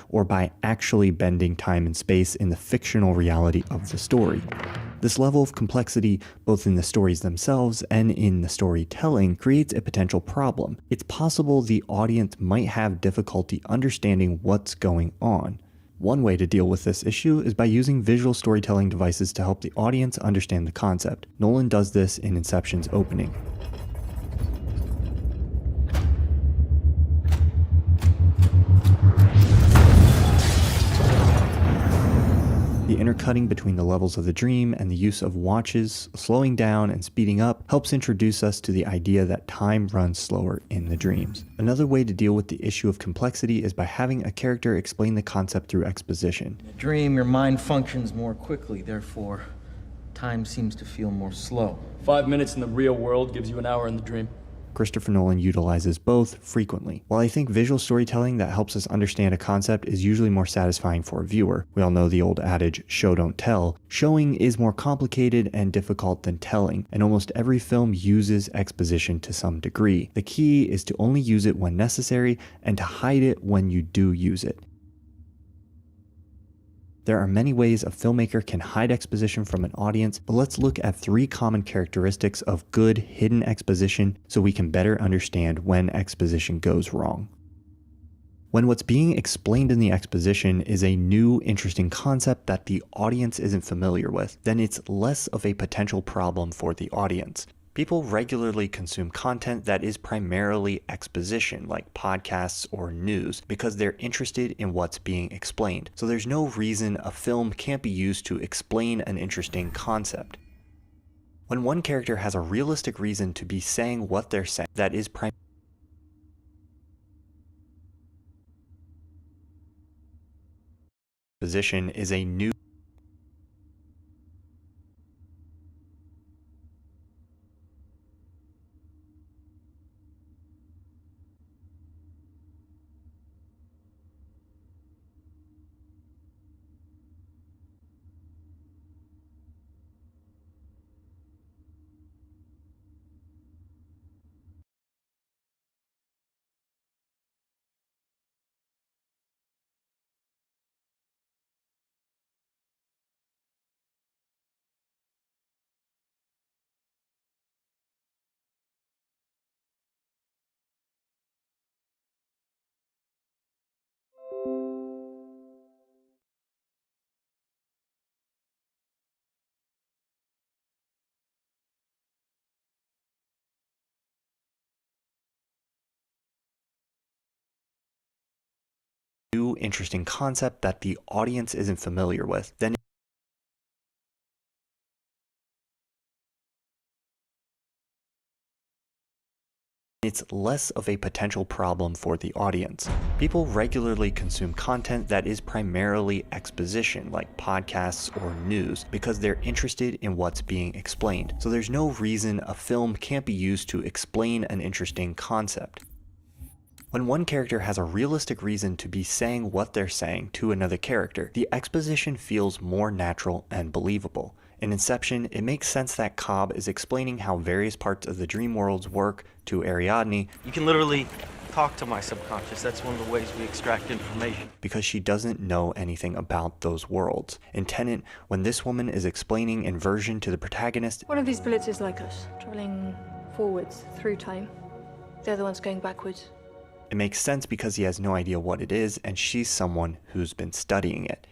or by actually bending time and space in the fictional reality of the story. This level of complexity, both in the stories themselves and in the storytelling, creates a potential problem. It's possible the audience might have difficulty understanding what's going on. One way to deal with this issue is by using visual storytelling devices to help the audience understand the concept. Nolan does this in Inception's opening. The intercutting between the levels of the dream and the use of watches, slowing down and speeding up, helps introduce us to the idea that time runs slower in the dreams. Another way to deal with the issue of complexity is by having a character explain the concept through exposition. In a dream, your mind functions more quickly, therefore, time seems to feel more slow. 5 minutes in the real world gives you an hour in the dream. Christopher Nolan utilizes both frequently. While I think visual storytelling that helps us understand a concept is usually more satisfying for a viewer, we all know the old adage, show don't tell, showing is more complicated and difficult than telling, and almost every film uses exposition to some degree. The key is to only use it when necessary and to hide it when you do use it. There are many ways a filmmaker can hide exposition from an audience, but let's look at 3 common characteristics of good hidden exposition so we can better understand when exposition goes wrong. When what's being explained in the exposition is a new, interesting concept that the audience isn't familiar with, then it's less of a potential problem for the audience. People regularly consume content that is primarily exposition, like podcasts or news, because they're interested in what's being explained. So there's no reason a film can't be used to explain an interesting concept. When one character has a realistic reason to be saying what they're saying, that is exposition is a new interesting concept that the audience isn't familiar with, then it's less of a potential problem for the audience. People regularly consume content that is primarily exposition, like podcasts or news, because they're interested in what's being explained. So there's no reason a film can't be used to explain an interesting concept. When one character has a realistic reason to be saying what they're saying to another character, the exposition feels more natural and believable. In Inception, it makes sense that Cobb is explaining how various parts of the dream worlds work to Ariadne. You can literally talk to my subconscious. That's one of the ways we extract information. Because she doesn't know anything about those worlds. In Tenet, when this woman is explaining inversion to the protagonist, one of these bullets is like us, traveling forwards through time. The other one's going backwards. It makes sense because he has no idea what it is, and she's someone who's been studying it.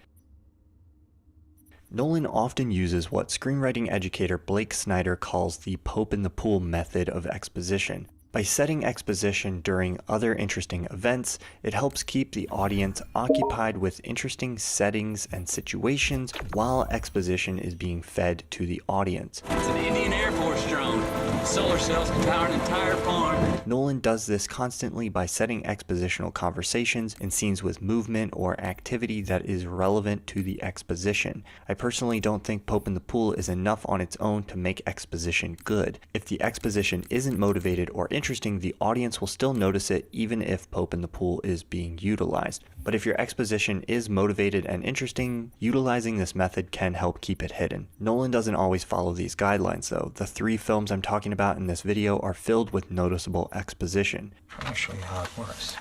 Nolan often uses what screenwriting educator Blake Snyder calls the Pope in the Pool method of exposition. By setting exposition during other interesting events, it helps keep the audience occupied with interesting settings and situations while exposition is being fed to the audience. It's an Indian Air Force drone. Solar cells can power an entire farm. Nolan does this constantly by setting expositional conversations in scenes with movement or activity that is relevant to the exposition. I personally don't think Pope in the Pool is enough on its own to make exposition good. If the exposition isn't motivated or interesting, the audience will still notice it even if Pope in the Pool is being utilized. But if your exposition is motivated and interesting, utilizing this method can help keep it hidden. Nolan doesn't always follow these guidelines though. The 3 films I'm talking about in this video are filled with noticeable exposition. I'll show you how it works.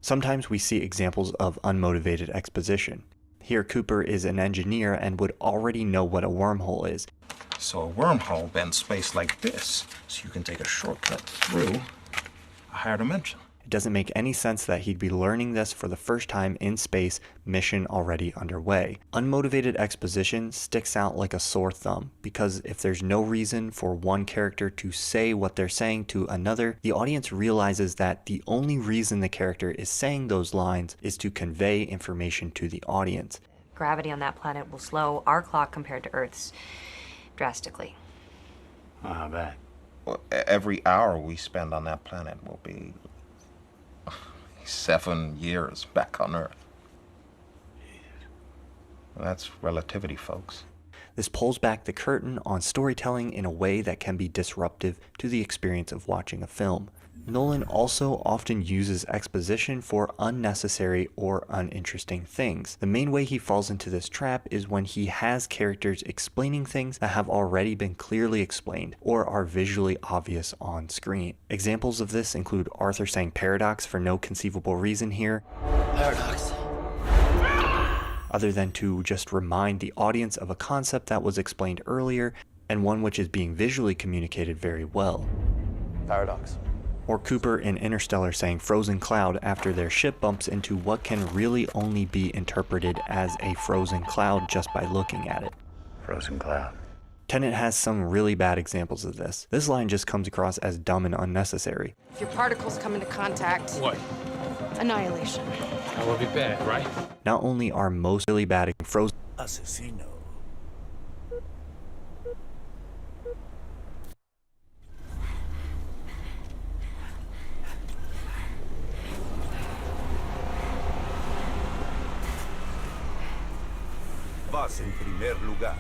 Sometimes we see examples of unmotivated exposition. Here Cooper is an engineer and would already know what a wormhole is. So a wormhole bends space like this, so you can take a shortcut through a higher dimension. It doesn't make any sense that he'd be learning this for the first time in space, mission already underway. Unmotivated exposition sticks out like a sore thumb, because if there's no reason for one character to say what they're saying to another, the audience realizes that the only reason the character is saying those lines is to convey information to the audience. Gravity on that planet will slow our clock compared to Earth's drastically. I bet. Well, every hour we spend on that planet will be 7 years back on Earth. That's relativity, folks. This pulls back the curtain on storytelling in a way that can be disruptive to the experience of watching a film. Nolan also often uses exposition for unnecessary or uninteresting things. The main way he falls into this trap is when he has characters explaining things that have already been clearly explained or are visually obvious on screen. Examples of this include Arthur saying paradox for no conceivable reason here. Paradox. Other than to just remind the audience of a concept that was explained earlier and one which is being visually communicated very well. Paradox. Or Cooper in Interstellar saying frozen cloud after their ship bumps into what can really only be interpreted as a frozen cloud just by looking at it. Frozen cloud. Tenet has some really bad examples of this. This line just comes across as dumb and unnecessary. If your particles come into contact, What? annihilation. That would be bad, right? Not only are most really bad frozen Asesino. Vas en primer lugar.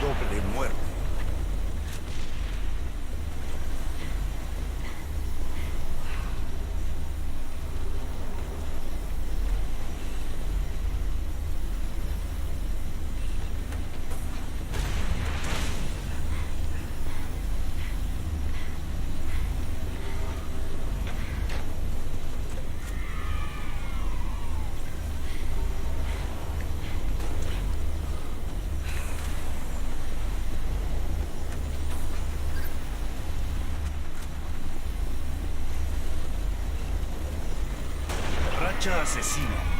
Doble muerte. Racha asesina.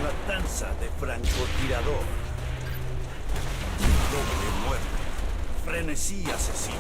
matanza de francotirador. Doble muerte. Frenesí asesino.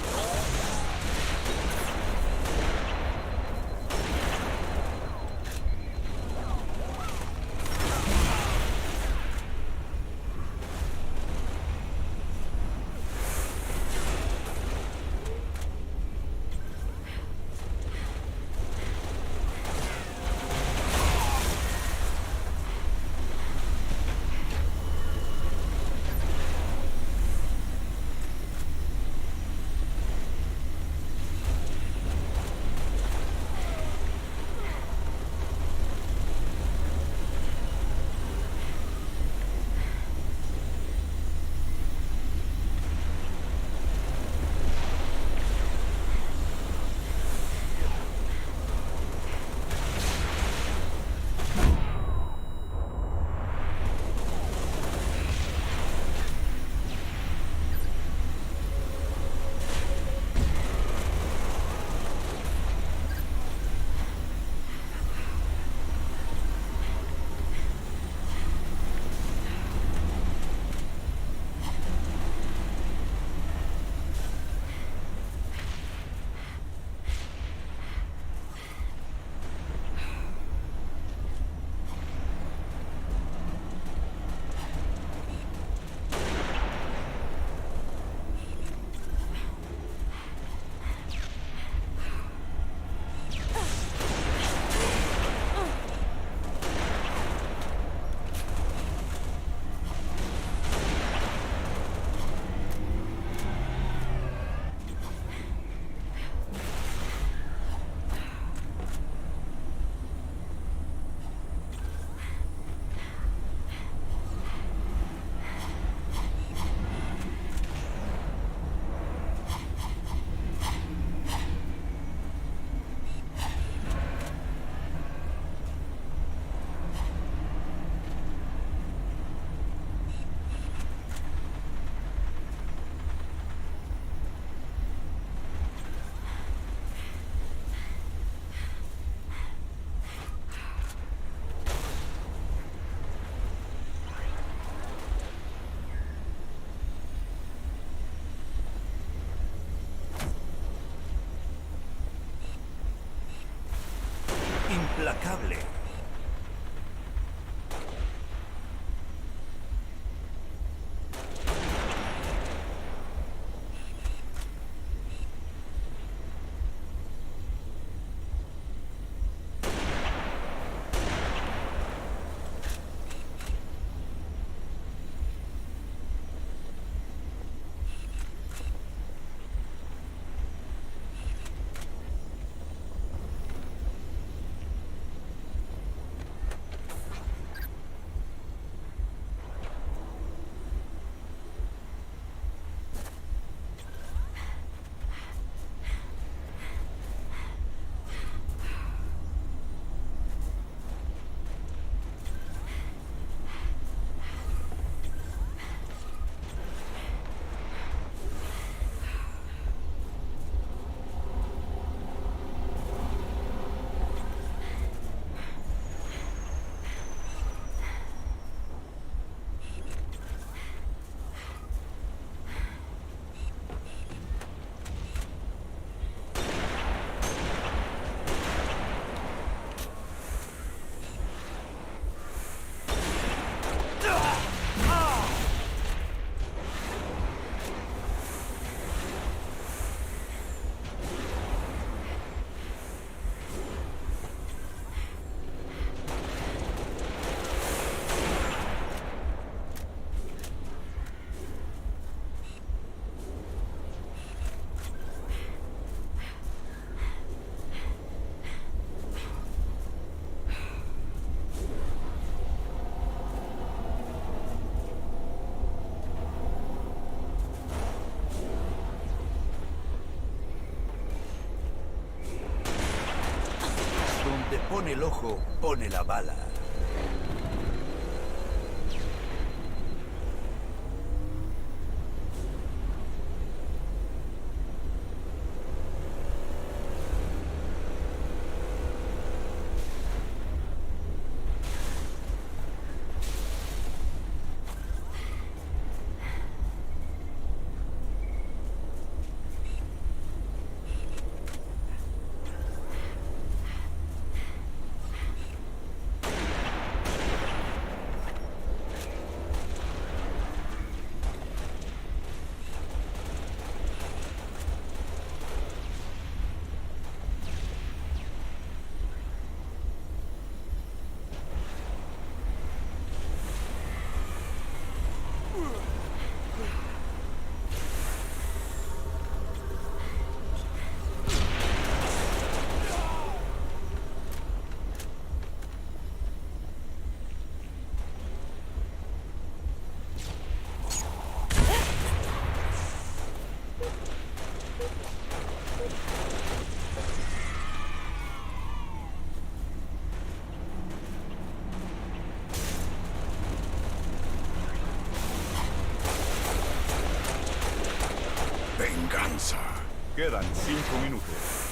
Implacable. Donde pone el ojo, pone la bala. Quedan 5 minutos.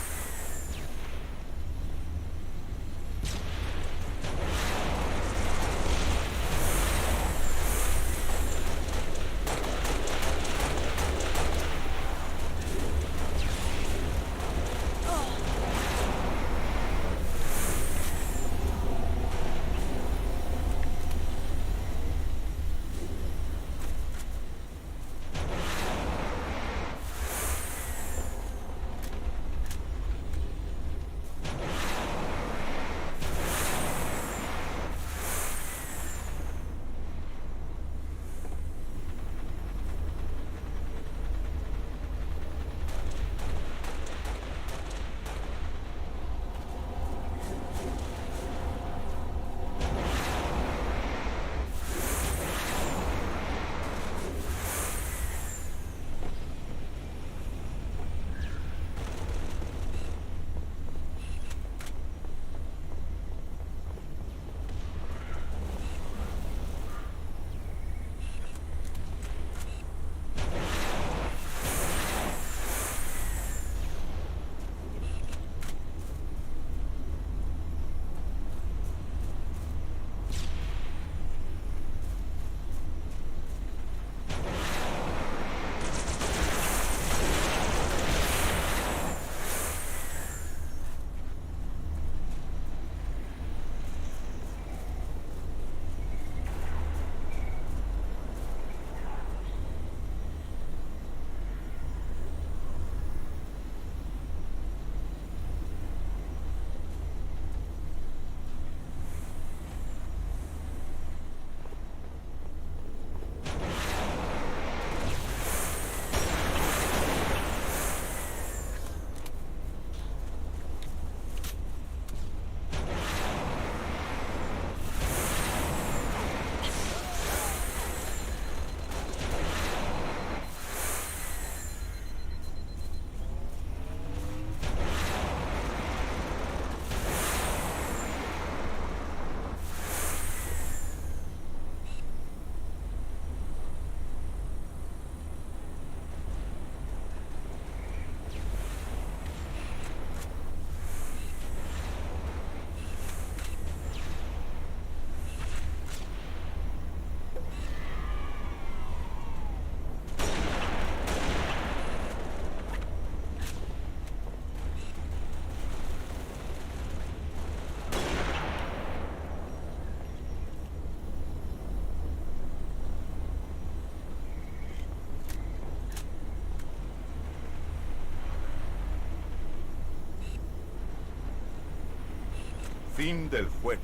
Fin del juego.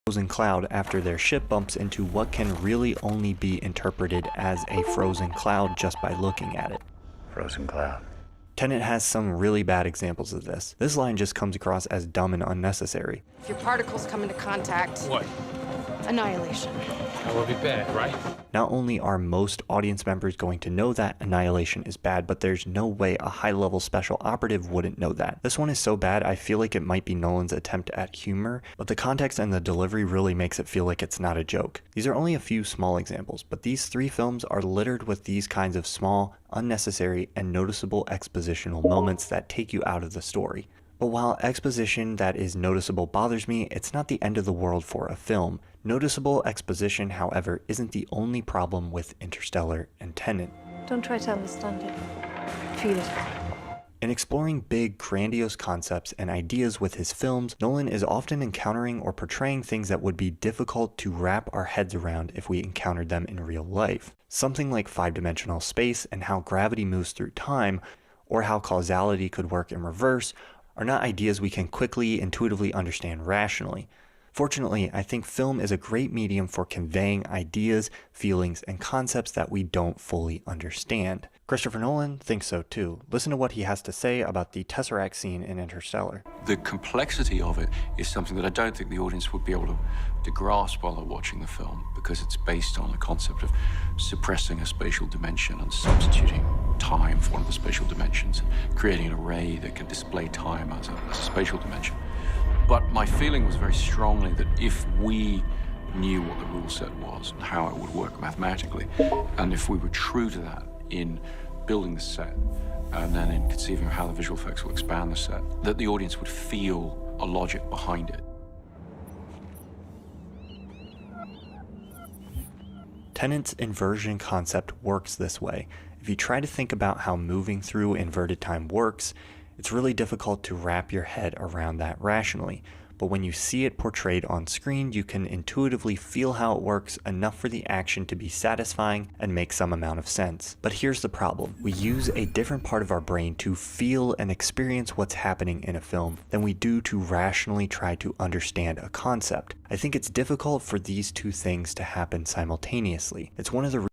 Frozen cloud after their ship bumps into what can really only be interpreted as a frozen cloud just by looking at it. Frozen cloud. Tenet has some really bad examples of this. This line just comes across as dumb and unnecessary. If your particles come into contact... What? Annihilation. That would be bad, right? Not only are most audience members going to know that annihilation is bad, but there's no way a high-level special operative wouldn't know that. This one is so bad, I feel like it might be Nolan's attempt at humor, but the context and the delivery really makes it feel like it's not a joke. These are only a few small examples, but these 3 films are littered with these kinds of small, unnecessary, and noticeable expositional moments that take you out of the story. But while exposition that is noticeable bothers me, it's not the end of the world for a film. Noticeable exposition, however, isn't the only problem with Interstellar and Tenet. Don't try to understand it. Feel it. In exploring big, grandiose concepts and ideas with his films, Nolan is often encountering or portraying things that would be difficult to wrap our heads around if we encountered them in real life. Something like 5-dimensional space and how gravity moves through time, or how causality could work in reverse, are not ideas we can quickly, intuitively understand rationally. Fortunately, I think film is a great medium for conveying ideas, feelings, and concepts that we don't fully understand. Christopher Nolan thinks so too. Listen to what he has to say about the Tesseract scene in Interstellar. The complexity of it is something that I don't think the audience would be able to grasp while they're watching the film, because it's based on the concept of suppressing a spatial dimension and substituting time for one of the spatial dimensions, creating an array that can display time as a spatial dimension. But my feeling was very strongly that if we knew what the rule set was and how it would work mathematically. And if we were true to that in building the set and then in conceiving of how the visual effects will expand the set, that the audience would feel a logic behind it. Tenet's inversion concept works this way. If you try to think about how moving through inverted time works, it's really difficult to wrap your head around that rationally. But when you see it portrayed on screen, you can intuitively feel how it works enough for the action to be satisfying and make some amount of sense. But here's the problem. We use a different part of our brain to feel and experience what's happening in a film than we do to rationally try to understand a concept. I think it's difficult for these two things to happen simultaneously. It's one of the